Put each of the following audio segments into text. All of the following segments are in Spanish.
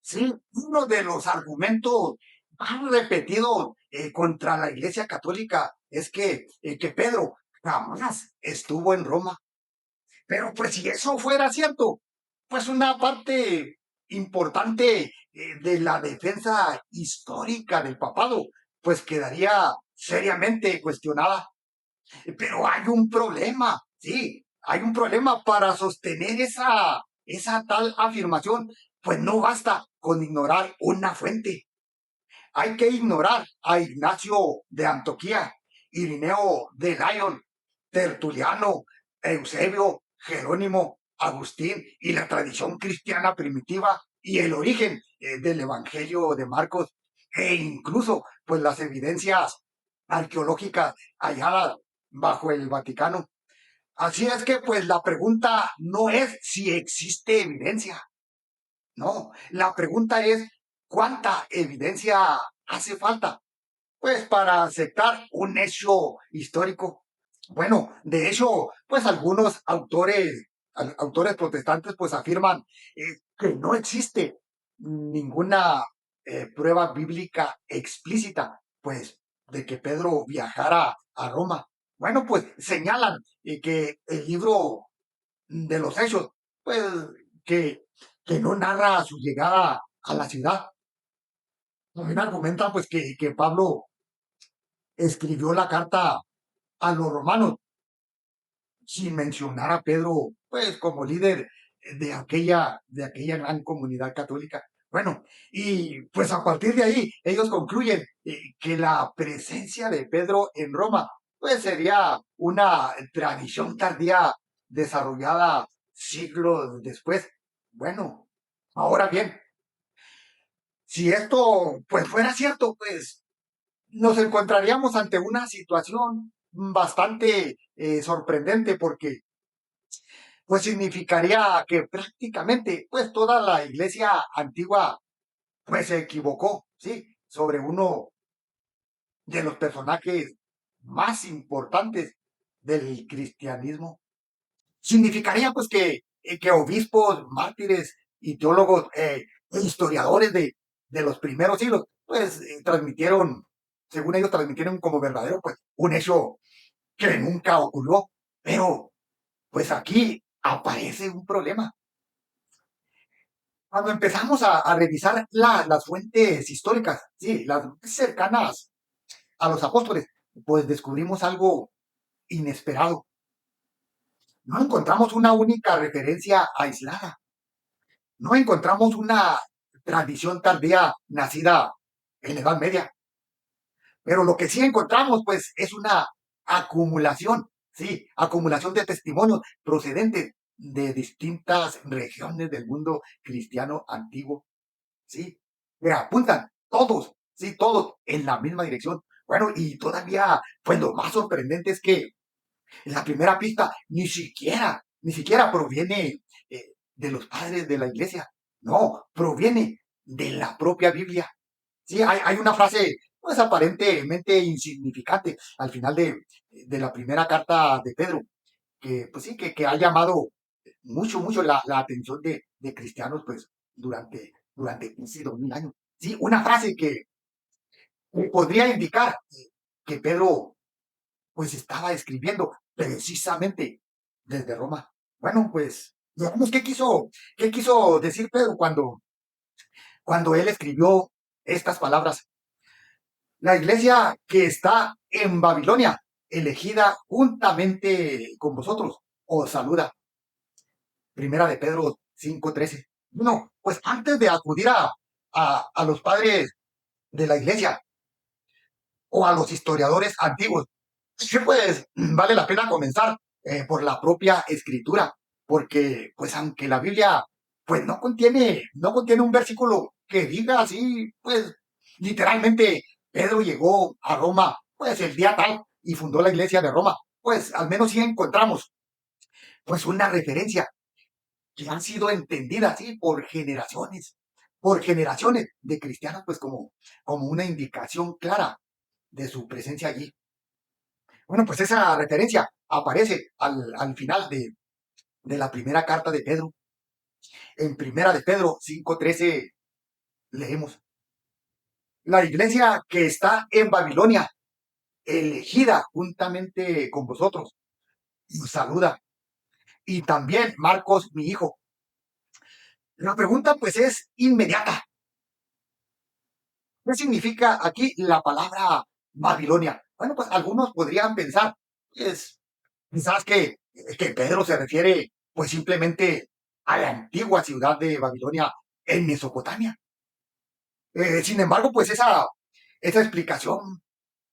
Sí, uno de los argumentos más repetidos contra la Iglesia Católica es que Pedro jamás estuvo en Roma. Pero pues si eso fuera cierto, pues una parte importante de la defensa histórica del papado, pues quedaría seriamente cuestionada. Pero hay un problema, sí, hay un problema para sostener esa tal afirmación. Pues no basta con ignorar una fuente. Hay que ignorar a Ignacio de Antioquía, Irineo de Lyon, Tertuliano, Eusebio, Jerónimo, Agustín y la tradición cristiana primitiva y el origen del Evangelio de Marcos e incluso pues las evidencias arqueológicas halladas bajo el Vaticano. Así es que pues la pregunta no es si existe evidencia, no, la pregunta es cuánta evidencia hace falta, pues para aceptar un hecho histórico. Bueno, de hecho, pues algunos autores protestantes pues afirman que no existe ninguna prueba bíblica explícita, pues, de que Pedro viajara a Roma. Bueno, pues señalan que el libro de los hechos, pues, que, que no narra su llegada a la ciudad. También argumentan pues que Pablo escribió la carta a los romanos sin mencionar a Pedro, pues como líder de aquella gran comunidad católica. Bueno, y pues a partir de ahí ellos concluyen que la presencia de Pedro en Roma, pues sería una tradición tardía desarrollada siglos después. Bueno, ahora bien, si esto pues fuera cierto, pues nos encontraríamos ante una situación bastante sorprendente porque pues significaría que prácticamente pues toda la iglesia antigua pues se equivocó, ¿sí? Sobre uno de los personajes más importantes del cristianismo. Significaría pues que obispos, mártires y teólogos e historiadores de los primeros siglos pues transmitieron, según ellos transmitieron como verdadero pues un hecho que nunca ocurrió. Pero pues aquí aparece un problema. Cuando empezamos a revisar las fuentes históricas, sí, las cercanas a los apóstoles, pues descubrimos algo inesperado. No encontramos una única referencia aislada. No encontramos una tradición tardía nacida en la Edad Media. Pero lo que sí encontramos, pues, es una acumulación, sí, acumulación de testimonios procedentes de distintas regiones del mundo cristiano antiguo, sí, que apuntan todos, sí, todos en la misma dirección. Bueno, y todavía, pues lo más sorprendente es que la primera pista ni siquiera proviene de los padres de la iglesia, no, proviene de la propia Biblia. Sí, hay una frase, pues aparentemente insignificante al final de la primera carta de Pedro, que pues sí, que ha llamado mucho, mucho la atención de cristianos, pues durante casi 2000 años. Sí, una frase que podría indicar que Pedro pues estaba escribiendo precisamente desde Roma. Bueno, pues veamos qué quiso decir Pedro cuando él escribió estas palabras. La iglesia que está en Babilonia, elegida juntamente con vosotros, os saluda. Primera de Pedro 5:13. No, pues antes de acudir a los padres de la iglesia o a los historiadores antiguos, sí, pues vale la pena comenzar por la propia escritura, porque pues aunque la Biblia pues no contiene un versículo que diga así, pues literalmente Pedro llegó a Roma pues el día tal y fundó la iglesia de Roma, pues al menos sí encontramos pues una referencia que han sido entendidas así por generaciones de cristianos pues como una indicación clara de su presencia allí. Bueno, pues esa referencia aparece al final de la primera carta de Pedro. En primera de Pedro 5:13 Leemos, la iglesia que está en Babilonia, elegida juntamente con vosotros, os saluda. Y también Marcos, mi hijo. La pregunta pues es inmediata. ¿Qué significa aquí la palabra Babilonia? Bueno, pues algunos podrían pensar, pues, quizás que Pedro se refiere pues simplemente a la antigua ciudad de Babilonia en Mesopotamia. Sin embargo, pues esa explicación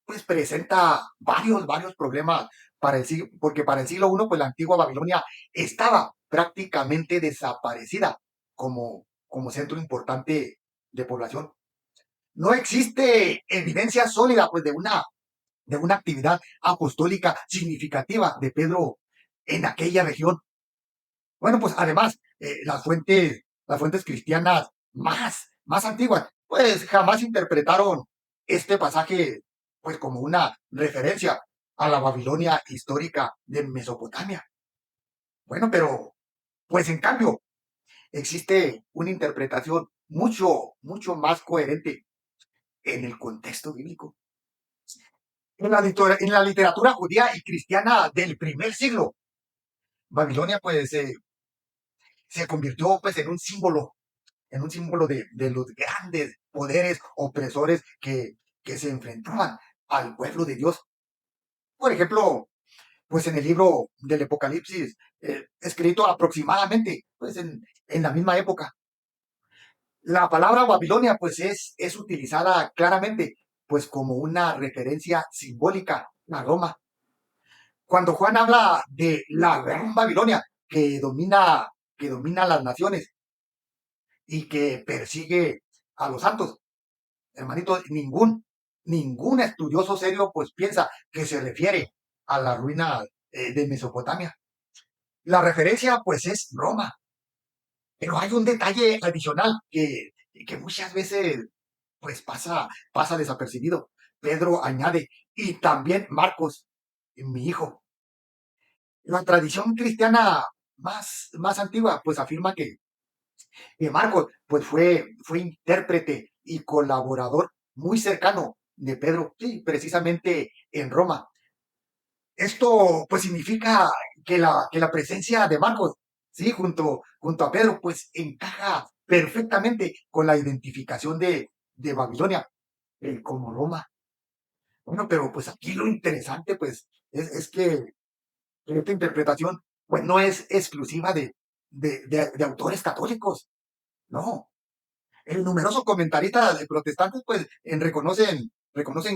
pues presenta varios problemas para el siglo, porque para el siglo I, pues la antigua Babilonia estaba prácticamente desaparecida como centro importante de población. No existe evidencia sólida pues de una actividad apostólica significativa de Pedro en aquella región. Bueno, pues además, las fuentes cristianas más antiguas, pues jamás interpretaron este pasaje pues como una referencia a la Babilonia histórica de Mesopotamia. Bueno, pero pues en cambio existe una interpretación mucho más coherente en el contexto bíblico. En la literatura judía y cristiana del primer siglo, Babilonia pues se convirtió pues en un símbolo de los grandes poderes opresores que se enfrentaban al pueblo de Dios. Por ejemplo, pues en el libro del Apocalipsis, escrito aproximadamente pues en la misma época, la palabra Babilonia pues es utilizada claramente pues como una referencia simbólica a Roma. Cuando Juan habla de la gran Babilonia que domina las naciones y que persigue a los santos, hermanito, ningún estudioso serio pues piensa que se refiere a la ruina de Mesopotamia. La referencia pues es Roma, pero hay un detalle adicional que muchas veces pues pasa desapercibido. Pedro añade, y también Marcos, mi hijo. La tradición cristiana más antigua pues afirma que Marcos pues fue intérprete y colaborador muy cercano de Pedro, sí, precisamente en Roma. Esto pues significa que la presencia de Marcos, sí, junto a Pedro, pues encaja perfectamente con la identificación de Babilonia como Roma. Bueno, pero pues aquí lo interesante pues es que esta interpretación pues no es exclusiva de autores católicos, no. El numerosos comentaristas de protestantes pues reconocen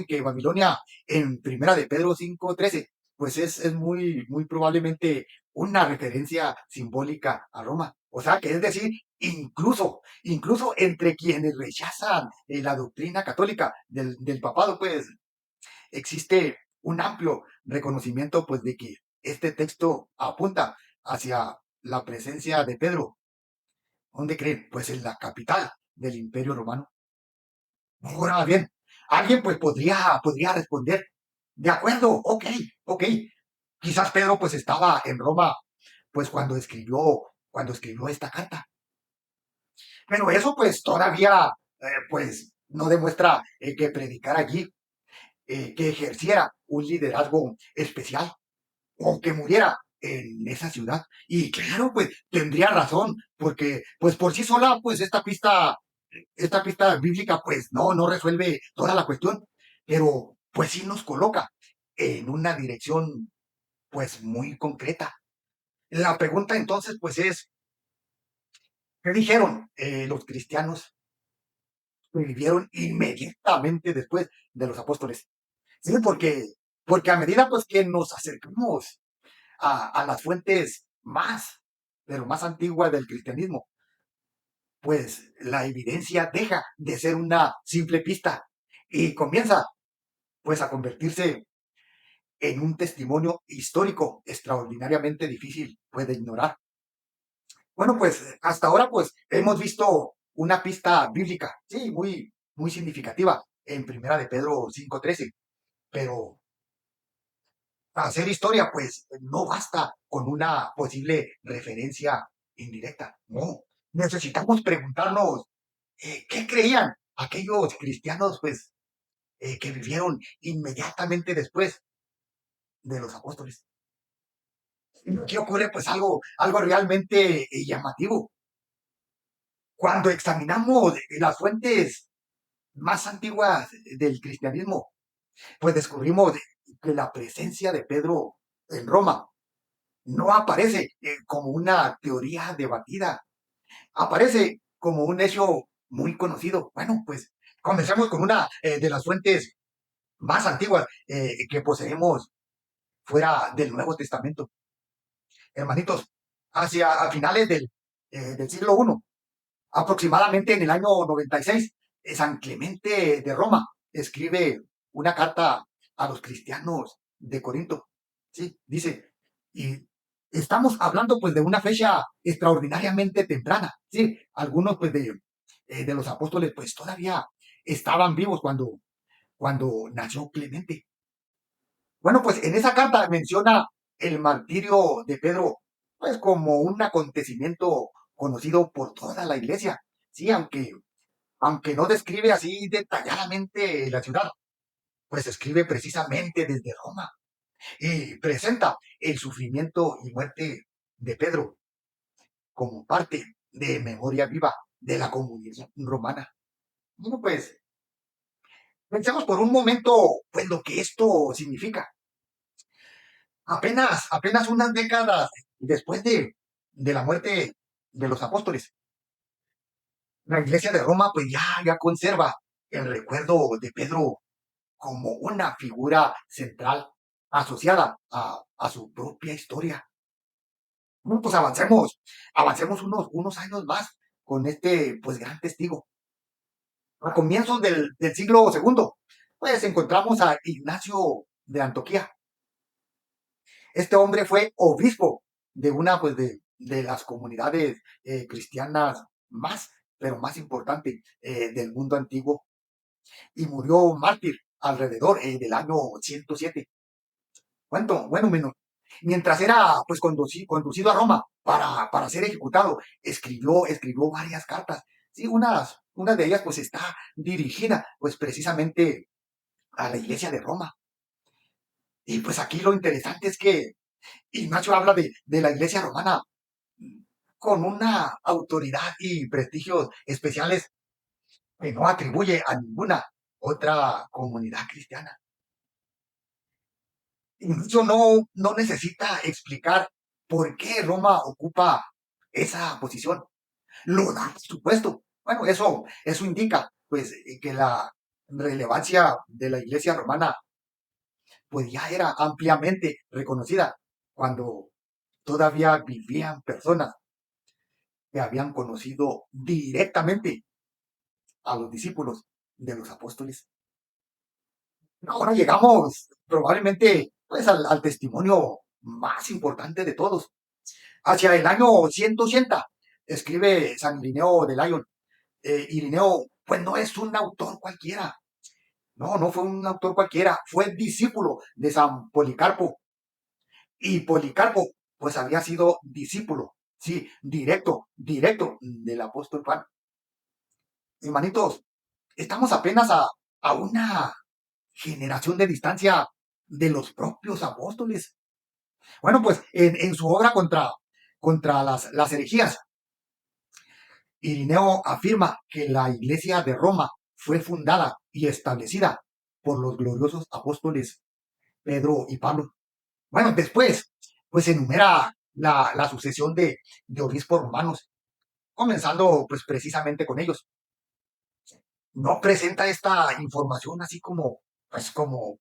que Babilonia en Primera de Pedro 5:13 pues es muy probablemente una referencia simbólica a Roma. O sea, que es decir, incluso entre quienes rechazan la doctrina católica del papado, pues existe un amplio reconocimiento pues de que este texto apunta hacia la presencia de Pedro. ¿Dónde creen? Pues en la capital del Imperio Romano. Ahora bien, alguien pues podría responder, de acuerdo, ok. Quizás Pedro pues estaba en Roma pues cuando escribió esta carta. Pero eso pues todavía pues no demuestra que predicara allí, que ejerciera un liderazgo especial o que muriera en esa ciudad. Y claro, pues tendría razón, porque pues por sí sola, pues esta pista bíblica, pues no resuelve toda la cuestión, pero pues sí nos coloca en una dirección, pues muy concreta. La pregunta entonces, pues es, ¿qué dijeron los cristianos que vivieron inmediatamente después de los apóstoles? Sí, porque a medida pues que nos acercamos a las fuentes pero más antiguas del cristianismo, pues la evidencia deja de ser una simple pista y comienza pues a convertirse en un testimonio histórico extraordinariamente difícil pues de ignorar. Bueno, pues hasta ahora pues hemos visto una pista bíblica, sí, muy significativa en Primera de Pedro 5:13, pero hacer historia pues no basta con una posible referencia indirecta, no. Necesitamos preguntarnos, ¿Qué creían aquellos cristianos, pues, que vivieron inmediatamente después de los apóstoles? ¿Qué ocurre? Pues algo realmente llamativo. Cuando examinamos las fuentes más antiguas del cristianismo, pues descubrimos que la presencia de Pedro en Roma no aparece como una teoría debatida, aparece como un hecho muy conocido. Bueno, pues comencemos con una de las fuentes más antiguas que poseemos fuera del Nuevo Testamento. Hermanitos, hacia a finales del siglo I, aproximadamente en el año 96, San Clemente de Roma escribe una carta a los cristianos de Corinto. Sí, dice, y estamos hablando pues de una fecha extraordinariamente temprana. Sí, algunos pues de los apóstoles pues todavía estaban vivos cuando nació Clemente. Bueno, pues en esa carta menciona el martirio de Pedro, pues como un acontecimiento conocido por toda la iglesia. Sí, aunque no describe así detalladamente la ciudad, pues escribe precisamente desde Roma y presenta el sufrimiento y muerte de Pedro como parte de memoria viva de la comunidad romana. Bueno, pues pensemos por un momento pues lo que esto significa. Apenas unas décadas después de la muerte de los apóstoles, la iglesia de Roma pues ya conserva el recuerdo de Pedro como una figura central asociada a su propia historia. Bueno, pues avancemos unos años más con este pues gran testigo. A comienzos del siglo segundo, pues encontramos a Ignacio de Antioquía. Este hombre fue obispo de una pues de las comunidades cristianas más, pero más importante del mundo antiguo y murió mártir alrededor del año 107. Bueno, menos. Mientras era pues conducido a Roma para ser ejecutado, escribió varias cartas. Sí, una de ellas pues está dirigida pues precisamente a la iglesia de Roma. Y pues aquí lo interesante es que Ignacio habla de la iglesia romana con una autoridad y prestigios especiales que no atribuye a ninguna otra comunidad cristiana. Ignacio no necesita explicar por qué Roma ocupa esa posición. Lo da su puesto. Bueno, eso indica pues que la relevancia de la iglesia romana pues ya era ampliamente reconocida cuando todavía vivían personas que habían conocido directamente a los discípulos de los apóstoles. Ahora llegamos probablemente pues al testimonio más importante de todos. Hacia el año 180 escribe San Irineo de Lyon. Irineo pues no es un autor cualquiera. No fue un autor cualquiera, fue discípulo de San Policarpo. Y Policarpo pues había sido discípulo, sí, directo del apóstol Juan. Hermanitos, estamos apenas a una generación de distancia de los propios apóstoles. Bueno, pues en su obra contra las herejías, Irineo afirma que la iglesia de Roma fue fundada y establecida por los gloriosos apóstoles Pedro y Pablo. Bueno, después, pues enumera la sucesión de obispos romanos, comenzando pues precisamente con ellos. No presenta esta información así como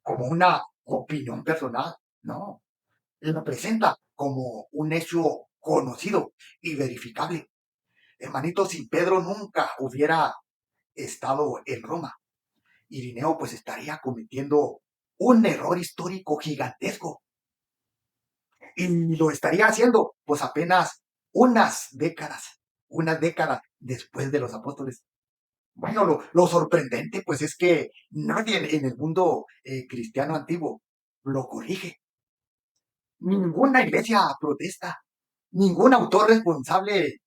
una opinión personal, no, lo presenta como un hecho conocido y verificable. Hermanito, si Pedro nunca hubiera estado en Roma, Irineo pues estaría cometiendo un error histórico gigantesco y lo estaría haciendo pues apenas unas décadas después de los apóstoles. Bueno, lo sorprendente pues es que nadie en el mundo cristiano antiguo lo corrige. Ninguna iglesia protesta, ningún autor responsable,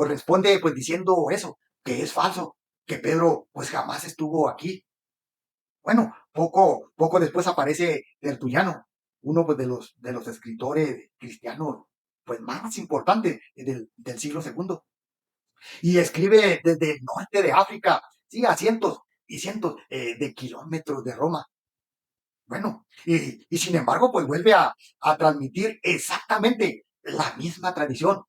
responde pues diciendo eso. que es falso, que Pedro pues jamás estuvo aquí. Bueno, poco después aparece Tertuliano, uno pues, de los escritores cristianos pues más importantes del siglo segundo, y escribe desde el norte de África, sí, a cientos y cientos de kilómetros de Roma. Bueno, y sin embargo, pues vuelve a transmitir exactamente la misma tradición.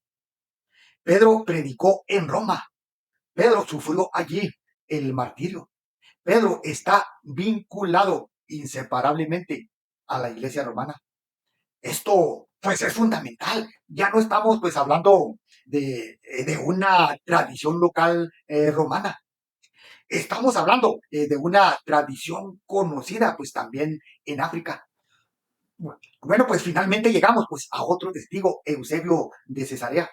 Pedro predicó en Roma, Pedro sufrió allí el martirio, Pedro está vinculado inseparablemente a la iglesia romana. Esto, pues, es fundamental. Ya no estamos, pues, hablando de una tradición local romana. Estamos hablando de una tradición conocida, pues, también en África. Bueno, pues, finalmente llegamos, pues, a otro testigo, Eusebio de Cesarea.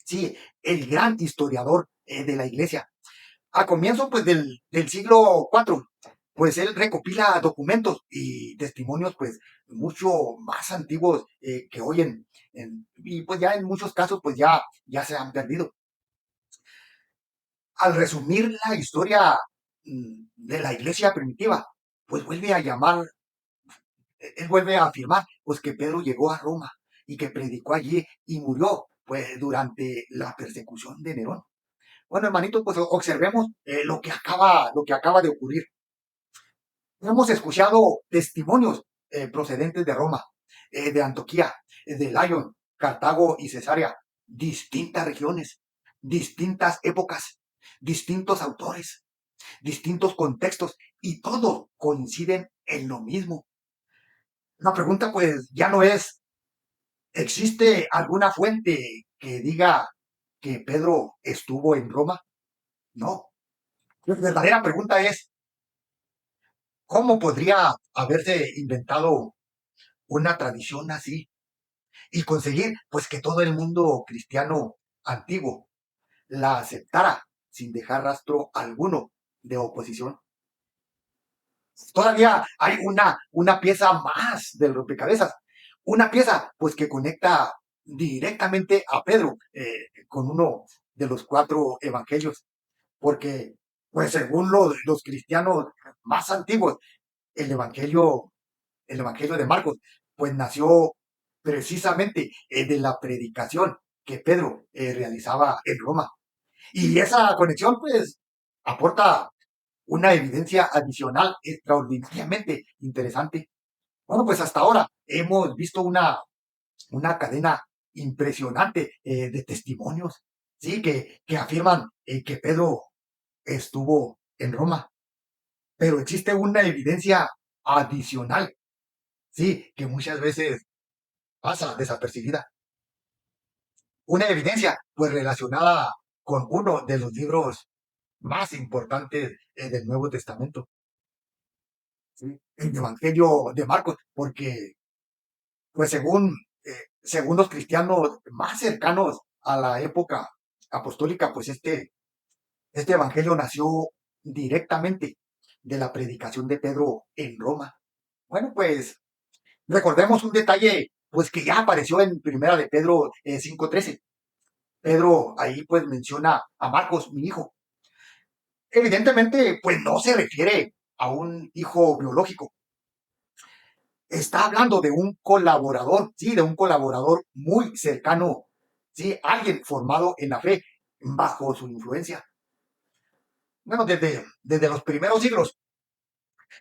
Sí, el gran historiador de la iglesia. A comienzos pues del siglo IV, pues él recopila documentos y testimonios pues mucho más antiguos que hoy y pues ya en muchos casos pues ya se han perdido. Al resumir la historia de la iglesia primitiva, pues vuelve a llamar, él vuelve a afirmar pues que Pedro llegó a Roma y que predicó allí y murió pues durante la persecución de Nerón. Bueno, hermanito, pues observemos lo que acaba de ocurrir. Hemos escuchado testimonios procedentes de Roma, de Antioquía, de Lyon, Cartago y Cesarea, distintas regiones, distintas épocas, distintos autores, distintos contextos, y todos coinciden en lo mismo. La pregunta pues ya no es, ¿existe alguna fuente que diga que Pedro estuvo en Roma? No. La verdadera pregunta es, ¿cómo podría haberse inventado una tradición así y conseguir pues que todo el mundo cristiano antiguo la aceptara sin dejar rastro alguno de oposición? Todavía hay una pieza más del rompecabezas, una pieza pues que conecta directamente a Pedro con uno de los cuatro evangelios, porque pues según los cristianos más antiguos, el evangelio el Evangelio de Marcos, pues nació precisamente de la predicación que Pedro realizaba en Roma. Y esa conexión, pues, aporta una evidencia adicional extraordinariamente interesante. Bueno, pues hasta ahora hemos visto una cadena impresionante de testimonios, ¿sí? Que afirman que Pedro estuvo en Roma. Pero existe una evidencia adicional, sí, que muchas veces pasa desapercibida. Una evidencia, pues relacionada con uno de los libros más importantes del Nuevo Testamento, ¿sí? El Evangelio de Marcos, porque, pues según los cristianos más cercanos a la época apostólica, pues este Evangelio nació directamente de la predicación de Pedro en Roma. Bueno, pues recordemos un detalle, pues que ya apareció en Primera de Pedro 5:13. Pedro ahí pues menciona a Marcos, mi hijo. Evidentemente, pues no se refiere a un hijo biológico. Está hablando de un colaborador, sí, de un colaborador muy cercano, sí, alguien formado en la fe bajo su influencia. Bueno, desde los primeros siglos,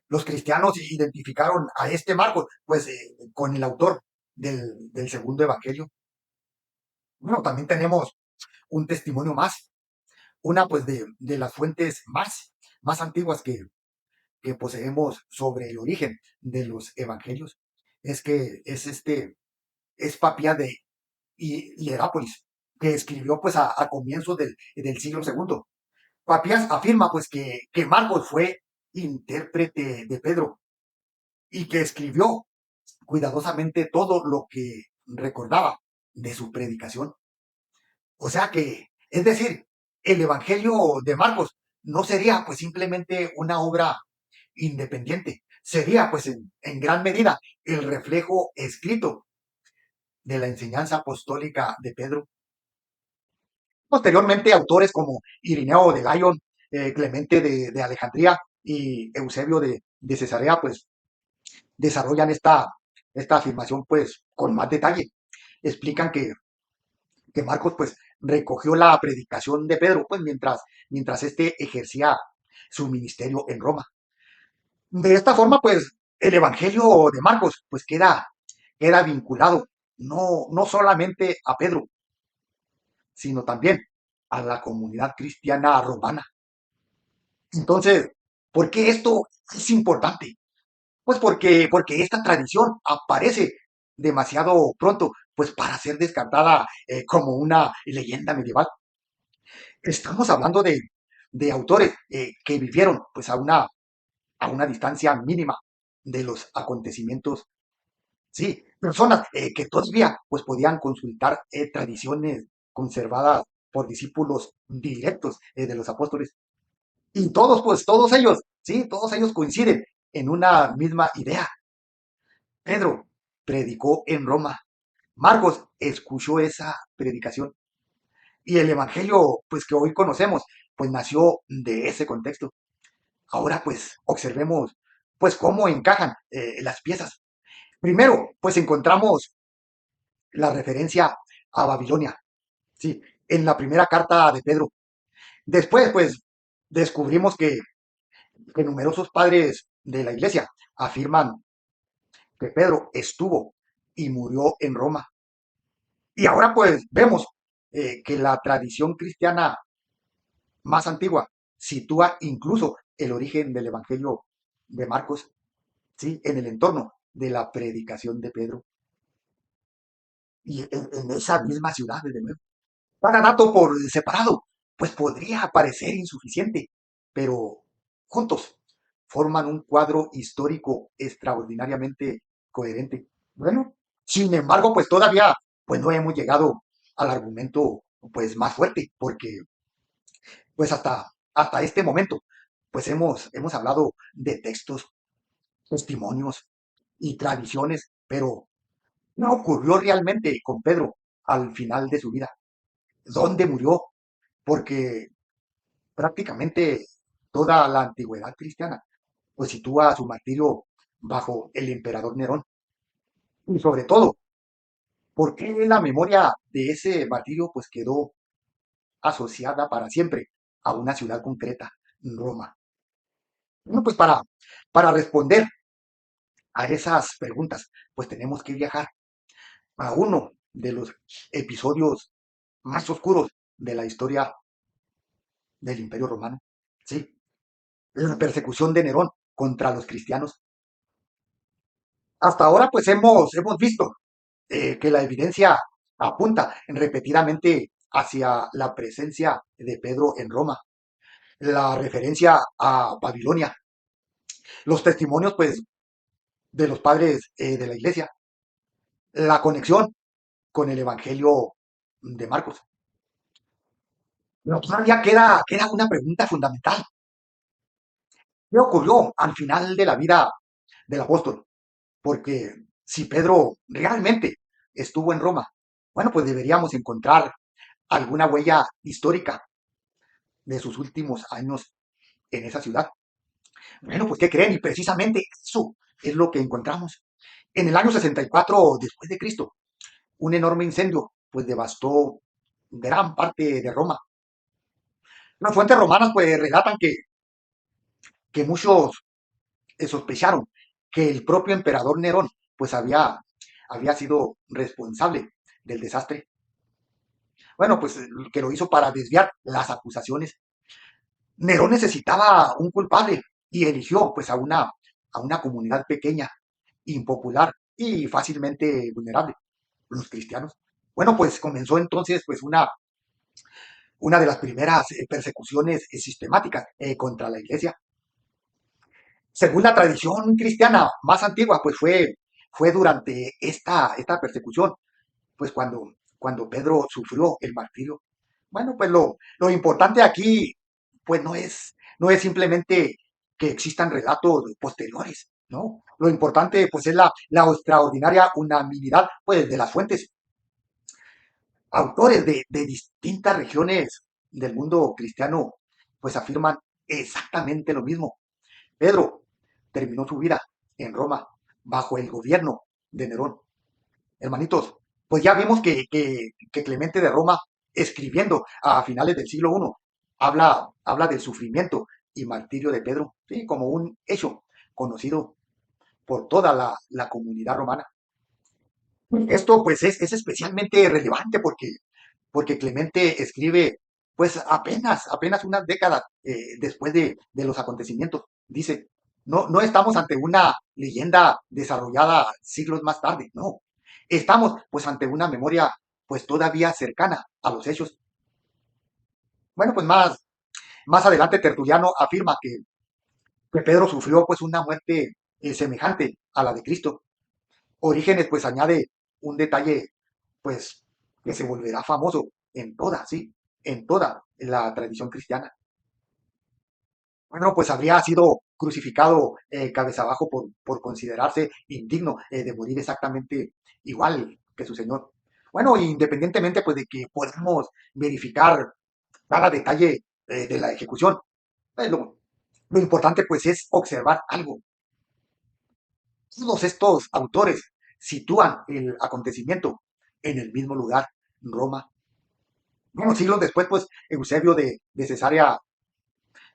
los cristianos identificaron a este Marcos, pues, con el autor del segundo evangelio. Bueno, también tenemos un testimonio más, una pues de las fuentes más antiguas que poseemos sobre el origen de los evangelios, es que es Papía de Hierápolis, que escribió pues a comienzos del siglo segundo. Papías afirma pues que Marcos fue intérprete de Pedro y que escribió cuidadosamente todo lo que recordaba de su predicación. O sea que, es decir, el Evangelio de Marcos no sería pues simplemente una obra independiente, sería pues en gran medida el reflejo escrito de la enseñanza apostólica de Pedro. Posteriormente, autores como Irineo de Lyon, Clemente de Alejandría y Eusebio de Cesarea, pues desarrollan esta afirmación pues con más detalle. Explican que Marcos pues recogió la predicación de Pedro pues mientras éste ejercía su ministerio en Roma. De esta forma pues el Evangelio de Marcos pues queda vinculado no solamente a Pedro, sino también a la comunidad cristiana romana. Entonces, ¿por qué esto es importante? Pues porque esta tradición aparece demasiado pronto, pues para ser descartada como una leyenda medieval. Estamos hablando de autores que vivieron pues a una distancia mínima de los acontecimientos. Sí, personas que todavía pues podían consultar tradiciones conservadas por discípulos directos de los apóstoles. Y todos, pues todos ellos, sí, todos ellos coinciden en una misma idea. Pedro predicó en Roma. Marcos escuchó esa predicación. Y el evangelio, pues que hoy conocemos, pues nació de ese contexto. Ahora, pues observemos, pues cómo encajan las piezas. Primero, pues encontramos la referencia a Babilonia, sí, en la primera carta de Pedro. Después, pues descubrimos que numerosos padres de la iglesia afirman que Pedro estuvo y murió en Roma. Y ahora pues vemos que la tradición cristiana más antigua sitúa incluso el origen del Evangelio de Marcos, ¿sí? En el entorno de la predicación de Pedro y en esa misma ciudad, desde luego. Cada dato por separado, pues podría parecer insuficiente, pero juntos forman un cuadro histórico extraordinariamente coherente. Bueno, sin embargo, pues todavía pues no hemos llegado al argumento pues más fuerte, porque pues hasta este momento pues hemos hablado de textos, testimonios y tradiciones, pero no ocurrió realmente con Pedro al final de su vida. ¿Dónde murió? Porque prácticamente toda la antigüedad cristiana pues sitúa su martirio bajo el emperador Nerón. Y sobre todo, ¿por qué la memoria de ese martirio pues quedó asociada para siempre a una ciudad concreta, Roma? Bueno, pues para responder a esas preguntas, pues tenemos que viajar a uno de los episodios más oscuros de la historia del Imperio Romano. Sí, la persecución de Nerón contra los cristianos. Hasta ahora, pues hemos visto que la evidencia apunta repetidamente hacia la presencia de Pedro en Roma, la referencia a Babilonia, los testimonios, pues, de los padres de la iglesia, la conexión con el Evangelio de Marcos. Pero todavía queda una pregunta fundamental. ¿Qué ocurrió al final de la vida del apóstol? Porque si Pedro realmente estuvo en Roma, bueno, pues deberíamos encontrar alguna huella histórica de sus últimos años en esa ciudad. Bueno, pues ¿qué creen? Y precisamente eso es lo que encontramos. En el año 64 después de Cristo, un enorme incendio pues devastó gran parte de Roma. Las fuentes romanas pues relatan que muchos sospecharon que el propio emperador Nerón pues había sido responsable del desastre. Bueno, pues que lo hizo para desviar las acusaciones. Nerón necesitaba un culpable y eligió pues a una comunidad pequeña, impopular y fácilmente vulnerable, los cristianos. Bueno, pues comenzó entonces pues una de las primeras persecuciones sistemáticas contra la iglesia. Según la tradición cristiana más antigua, pues fue durante esta persecución, pues cuando Pedro sufrió el martirio. Bueno, pues lo importante aquí, pues no es simplemente que existan relatos posteriores, ¿no? Lo importante, pues, es la extraordinaria unanimidad, pues, de las fuentes. Autores de distintas regiones del mundo cristiano pues afirman exactamente lo mismo. Pedro terminó su vida en Roma bajo el gobierno de Nerón. Hermanitos, pues ya vimos que Clemente de Roma, escribiendo a finales del siglo I, habla del sufrimiento y martirio de Pedro, ¿sí? Como un hecho conocido por toda la comunidad romana. Esto pues es especialmente relevante porque Clemente escribe pues apenas unas décadas después de los acontecimientos. Dice, no estamos ante una leyenda desarrollada siglos más tarde, no. Estamos pues ante una memoria pues todavía cercana a los hechos. Bueno, pues más adelante Tertuliano afirma que Pedro sufrió pues una muerte semejante a la de Cristo. Orígenes pues añade un detalle pues que se volverá famoso en toda, sí, en toda la tradición cristiana. Bueno, pues habría sido crucificado cabeza abajo por considerarse indigno de morir exactamente igual que su Señor. Bueno, independientemente pues de que podamos verificar cada detalle de la ejecución, pues, lo importante pues es observar algo. Todos estos autores sitúan el acontecimiento en el mismo lugar, Roma. Unos siglos después, pues Eusebio de Cesarea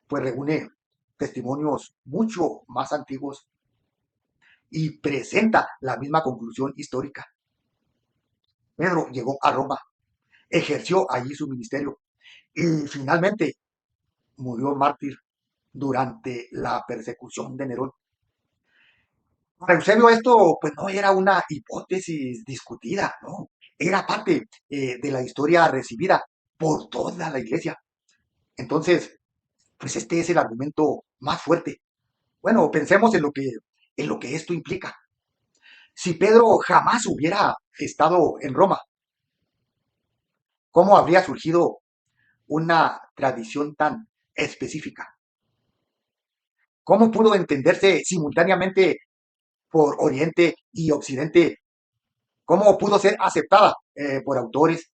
pues reúne testimonios mucho más antiguos y presenta la misma conclusión histórica. Pedro llegó a Roma, ejerció allí su ministerio y finalmente murió mártir durante la persecución de Nerón. Para Eusebio esto pues no era una hipótesis discutida, no, era parte de la historia recibida por toda la iglesia. Entonces, pues este es el argumento más fuerte. Bueno, pensemos en lo que esto implica. Si Pedro jamás hubiera estado en Roma, ¿cómo habría surgido una tradición tan específica? ¿Cómo pudo entenderse simultáneamente por Oriente y Occidente? ¿Cómo pudo ser aceptada por autores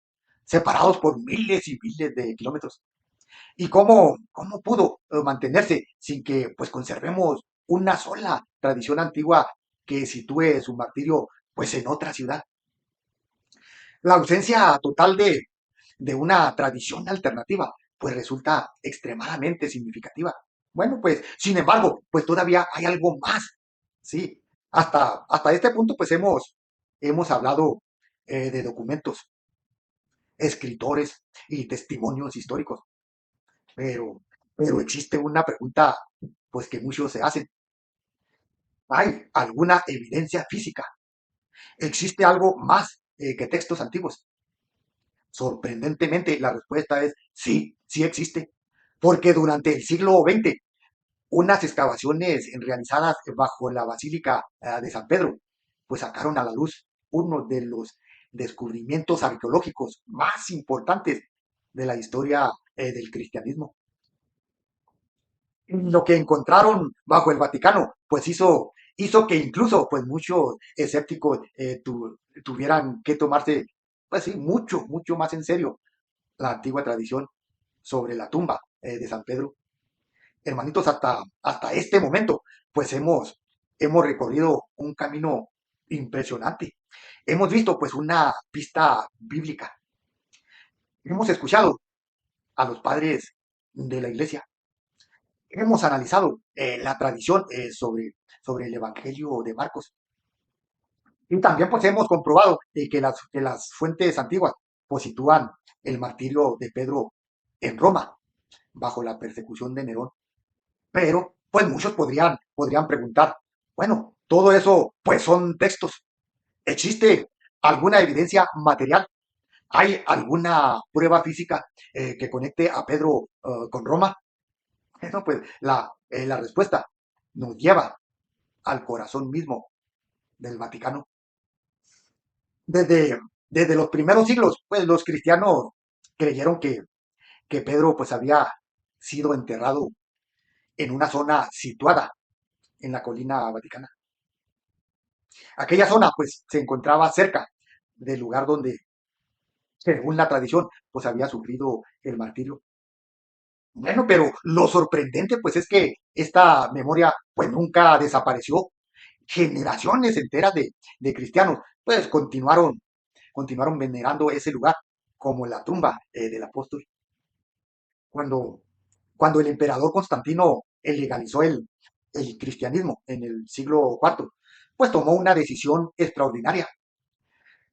separados por miles y miles de kilómetros? ¿Y cómo pudo mantenerse sin que pues conservemos una sola tradición antigua que sitúe su martirio pues en otra ciudad? La ausencia total de una tradición alternativa pues resulta extremadamente significativa. Bueno, pues sin embargo, pues todavía hay algo más, ¿sí? Hasta este punto pues hemos hablado de documentos, escritores y testimonios históricos, pero existe una pregunta pues que muchos se hacen. ¿Hay alguna evidencia física? ¿Existe algo más que textos antiguos? Sorprendentemente, la respuesta es sí, sí existe. Porque durante el siglo XX, unas excavaciones realizadas bajo la Basílica de San Pedro, pues sacaron a la luz uno de los descubrimientos arqueológicos más importantes de la historia del cristianismo. Lo que encontraron bajo el Vaticano, pues hizo que incluso pues muchos escépticos tuvieran que tomarse, pues sí, mucho más en serio la antigua tradición sobre la tumba de San Pedro. Hermanitos, hasta este momento, pues hemos recorrido un camino impresionante. Hemos visto pues una pista bíblica. Hemos escuchado a los padres de la iglesia. Hemos analizado la tradición sobre el Evangelio de Marcos. Y también pues hemos comprobado que las fuentes antiguas pues sitúan el martirio de Pedro en Roma bajo la persecución de Nerón. Pero, pues muchos podrían preguntar, bueno, todo eso, pues son textos. ¿Existe alguna evidencia material? ¿Hay alguna prueba física que conecte a Pedro con Roma? Bueno, pues la respuesta nos lleva al corazón mismo del Vaticano. Desde, desde los primeros siglos, pues los cristianos creyeron que Pedro pues había sido enterrado en una zona situada en la colina vaticana. Aquella zona pues se encontraba cerca del lugar según la tradición, pues había sufrido el martirio. Bueno, pero lo sorprendente pues es que esta memoria pues nunca desapareció. Generaciones enteras de cristianos pues continuaron venerando ese lugar como la tumba del apóstol. Cuando, cuando el emperador Constantino legalizó el cristianismo en el siglo IV, pues tomó una decisión extraordinaria.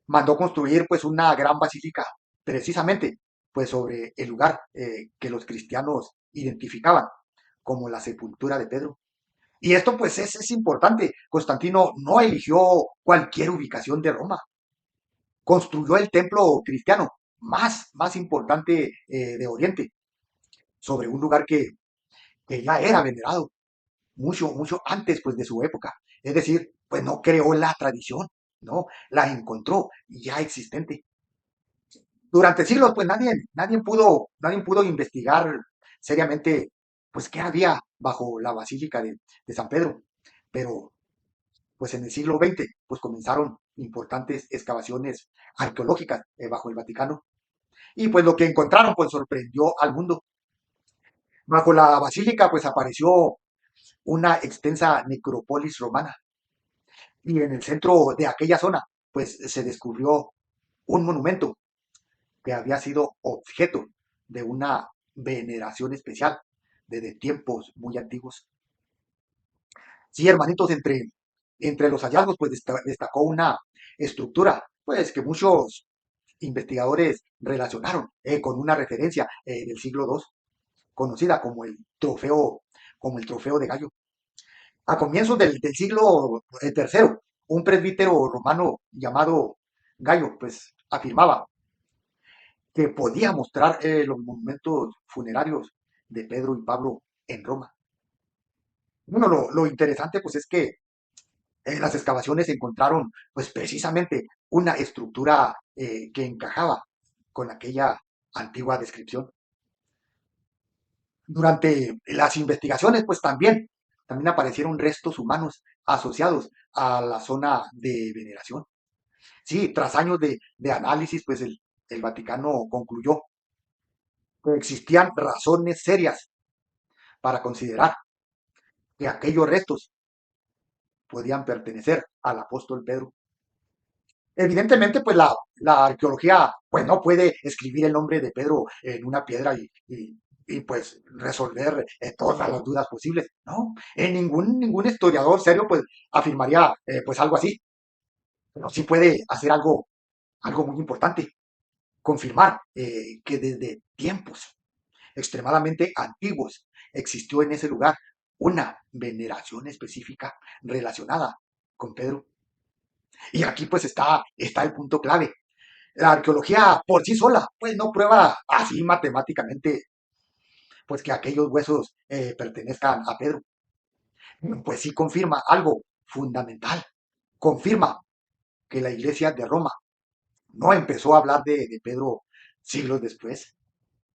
Mandó construir pues una gran basílica precisamente pues sobre el lugar que los cristianos identificaban como la sepultura de Pedro. Y esto pues es importante. Constantino no eligió cualquier ubicación de Roma, construyó el templo cristiano más importante de Oriente, sobre un lugar que ya era venerado mucho antes pues de su época. Es decir, pues no creó la tradición, no, la encontró ya existente. Durante siglos pues nadie pudo investigar seriamente pues qué había bajo la Basílica de San Pedro. Pero pues en el siglo XX pues comenzaron importantes excavaciones arqueológicas bajo el Vaticano. Y pues lo que encontraron pues sorprendió al mundo. Bajo la basílica pues apareció una extensa necrópolis romana y en el centro de aquella zona pues se descubrió un monumento que había sido objeto de una veneración especial desde tiempos muy antiguos. Sí, hermanitos, entre los hallazgos pues destacó una estructura pues que muchos investigadores relacionaron con una referencia del siglo II, conocida como el trofeo de Gallo. A comienzos del siglo III, un presbítero romano llamado Gallo, pues afirmaba que podía mostrar los monumentos funerarios de Pedro y Pablo en Roma. Bueno, lo interesante pues es que en las excavaciones encontraron pues precisamente una estructura que encajaba con aquella antigua descripción. Durante las investigaciones, pues también aparecieron restos humanos asociados a la zona de veneración. Sí, tras años de análisis, pues el Vaticano concluyó que existían razones serias para considerar que aquellos restos podían pertenecer al apóstol Pedro. Evidentemente, pues la arqueología pues no puede escribir el nombre de Pedro en una piedra y, pues resolver todas las dudas posibles, ¿no? Ningún historiador serio pues afirmaría pues algo así, pero sí puede hacer algo muy importante, confirmar que desde tiempos extremadamente antiguos existió en ese lugar una veneración específica relacionada con Pedro. Y aquí pues está el punto clave. La arqueología por sí sola, pues no prueba así matemáticamente, pues que aquellos huesos pertenezcan a Pedro. Pues sí confirma algo fundamental. Confirma que la iglesia de Roma no empezó a hablar de Pedro siglos después,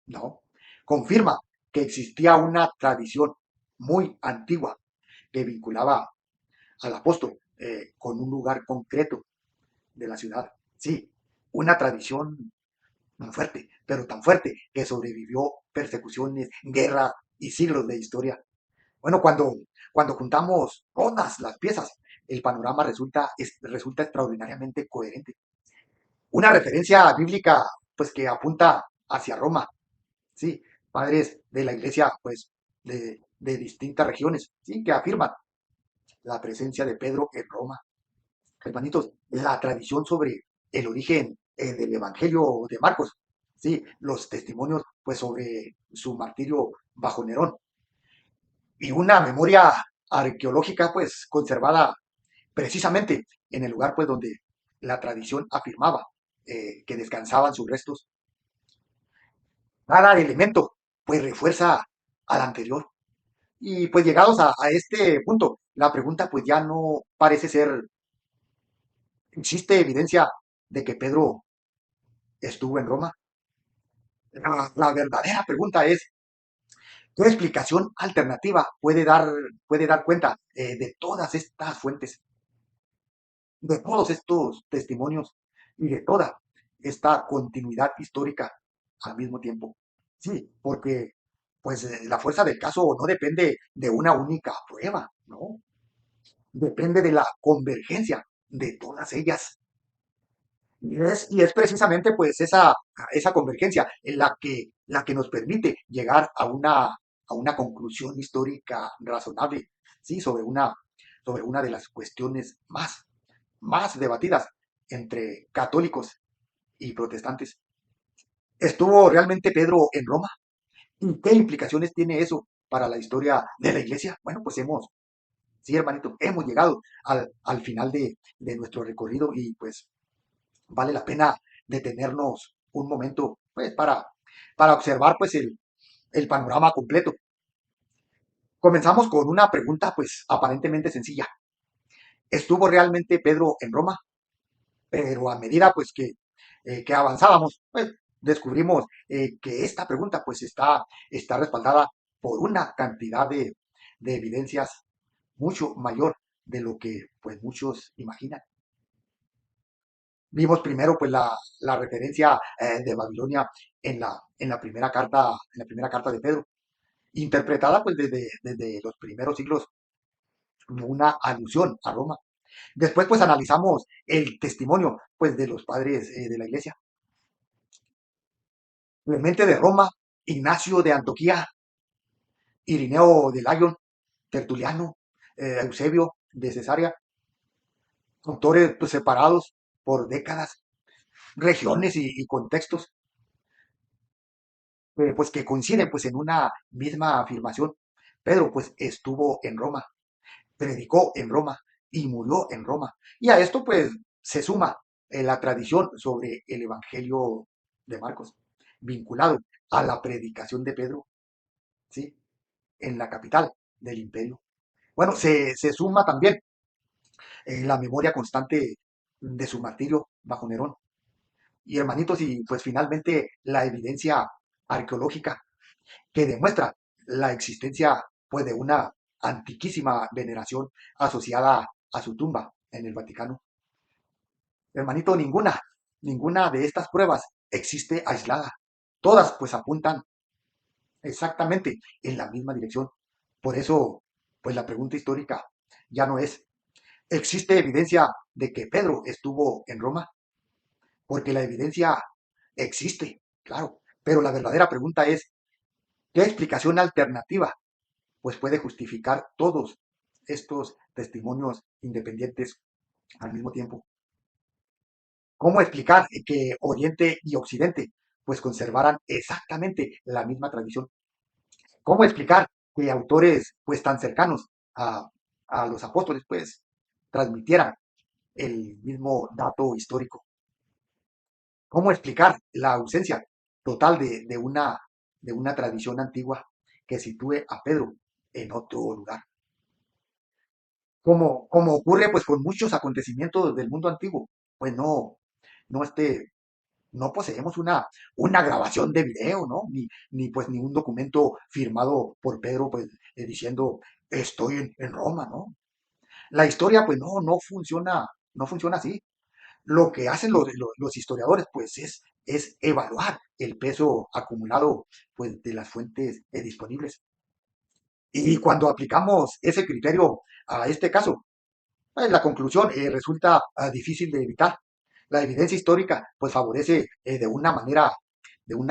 no. Confirma que existía una tradición muy antigua que vinculaba al apóstol con un lugar concreto de la ciudad. Sí, una tradición tan fuerte, pero tan fuerte que sobrevivió persecuciones, guerra y siglos de historia. Bueno, cuando juntamos todas las piezas, el panorama resulta extraordinariamente coherente. Una referencia bíblica, pues que apunta hacia Roma, sí, padres de la iglesia, pues de distintas regiones, sí, que afirman la presencia de Pedro en Roma. Hermanitos, la tradición sobre el origen del Evangelio de Marcos, sí, los testimonios pues sobre su martirio bajo Nerón y una memoria arqueológica pues conservada precisamente en el lugar pues donde la tradición afirmaba que descansaban sus restos. Cada elemento pues refuerza al anterior. Y pues llegados a este punto, la pregunta pues ya no parece ser, ¿existe evidencia de que Pedro estuvo en Roma? La verdadera pregunta es, ¿qué explicación alternativa puede dar cuenta de todas estas fuentes, de todos estos testimonios y de toda esta continuidad histórica al mismo tiempo. Sí, porque pues la fuerza del caso no depende de una única prueba, ¿no? Depende de la convergencia de todas ellas. Y es precisamente pues esa convergencia en la que nos permite llegar a una conclusión histórica razonable, ¿sí? sobre una de las cuestiones más debatidas entre católicos y protestantes. ¿Estuvo realmente Pedro en Roma? ¿Y qué implicaciones tiene eso para la historia de la iglesia? Bueno, pues sí, hermanito, hemos llegado al final de nuestro recorrido y pues vale la pena detenernos un momento pues para observar pues el panorama completo. Comenzamos con una pregunta pues aparentemente sencilla. ¿Estuvo realmente Pedro en Roma? Pero a medida pues que avanzábamos, pues descubrimos que esta pregunta pues está respaldada por una cantidad de evidencias mucho mayor de lo que pues muchos imaginan. Vimos primero pues la referencia de Babilonia en la primera carta de Pedro, interpretada pues desde los primeros siglos como una alusión a Roma. Después pues analizamos el testimonio pues de los padres de la iglesia. Clemente de Roma, Ignacio de Antioquía, Irineo de Lyon, Tertuliano, Eusebio de Cesarea, autores pues, separados por décadas, regiones y contextos, pues que coinciden pues en una misma afirmación. Pedro pues estuvo en Roma, predicó en Roma y murió en Roma. Y a esto pues se suma la tradición sobre el Evangelio de Marcos, vinculado a la predicación de Pedro, ¿sí? En la capital del imperio. Bueno, se suma también la memoria constante de su martirio bajo Nerón. Y hermanitos, y pues finalmente la evidencia arqueológica que demuestra la existencia pues de una antiquísima veneración asociada a su tumba en el Vaticano. Hermanito, ninguna de estas pruebas existe aislada. Todas pues apuntan exactamente en la misma dirección. Por eso, pues la pregunta histórica ya no es, ¿existe evidencia de que Pedro estuvo en Roma? Porque la evidencia existe, claro. Pero la verdadera pregunta es, ¿qué explicación alternativa pues puede justificar todos estos testimonios independientes al mismo tiempo? ¿Cómo explicar que Oriente y Occidente pues conservaran exactamente la misma tradición? ¿Cómo explicar que autores pues tan cercanos a, a los apóstoles pues transmitieran el mismo dato histórico? ¿Cómo explicar la ausencia total de una tradición antigua que sitúe a Pedro en otro lugar? Como ocurre pues con muchos acontecimientos del mundo antiguo, pues no, no poseemos una grabación de video, ¿no? Ni un documento firmado por Pedro pues diciendo estoy en Roma, ¿no? La historia pues no funciona así. Lo que hacen los historiadores, pues, es evaluar el peso acumulado, pues, de las fuentes disponibles. Y cuando aplicamos ese criterio a este caso, pues, la conclusión resulta difícil de evitar. La evidencia histórica, pues, favorece de una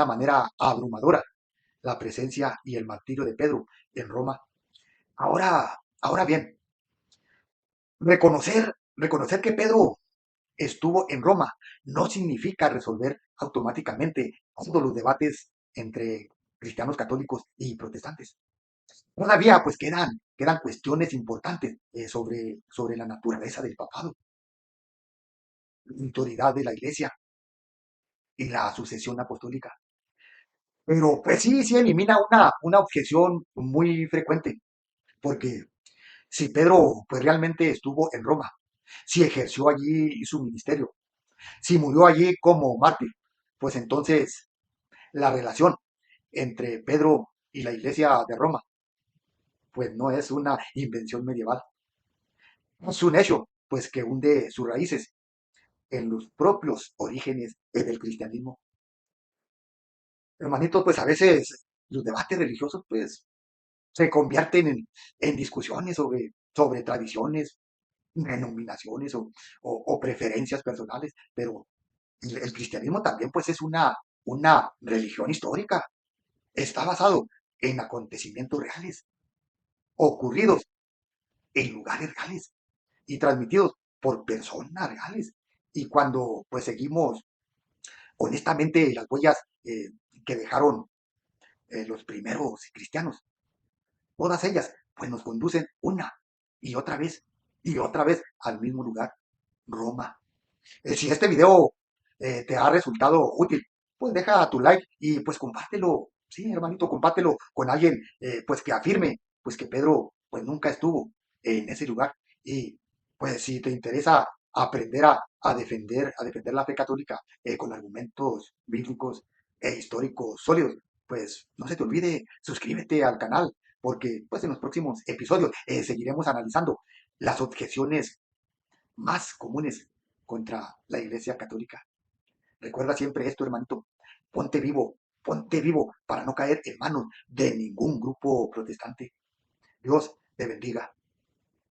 manera abrumadora la presencia y el martirio de Pedro en Roma. Ahora bien, reconocer que Pedro estuvo en Roma no significa resolver automáticamente todos los debates entre cristianos católicos y protestantes. Todavía pues quedan cuestiones importantes sobre la naturaleza del papado, la autoridad de la iglesia y la sucesión apostólica. Pero pues sí elimina una objeción muy frecuente, porque si Pedro pues realmente estuvo en Roma, si ejerció allí su ministerio, si murió allí como mártir, pues entonces la relación entre Pedro y la iglesia de Roma, pues no es una invención medieval, es un hecho, pues que hunde sus raíces en los propios orígenes del cristianismo. Hermanito, pues a veces los debates religiosos pues se convierten en discusiones sobre tradiciones, denominaciones o preferencias personales, pero el cristianismo también pues es una religión histórica. Está basado en acontecimientos reales, ocurridos en lugares reales y transmitidos por personas reales. Y cuando pues seguimos honestamente las huellas que dejaron los primeros cristianos, todas ellas pues nos conducen una y otra vez al mismo lugar, Roma. Si este video te ha resultado útil, pues deja tu like y pues compártelo, sí, hermanito, compártelo con alguien pues que afirme pues que Pedro pues nunca estuvo en ese lugar. Y pues si te interesa aprender a defender la fe católica con argumentos bíblicos e históricos sólidos, pues no se te olvide, suscríbete al canal, porque pues en los próximos episodios seguiremos analizando las objeciones más comunes contra la Iglesia Católica. Recuerda siempre esto, hermanito. Ponte vivo para no caer en manos de ningún grupo protestante. Dios te bendiga.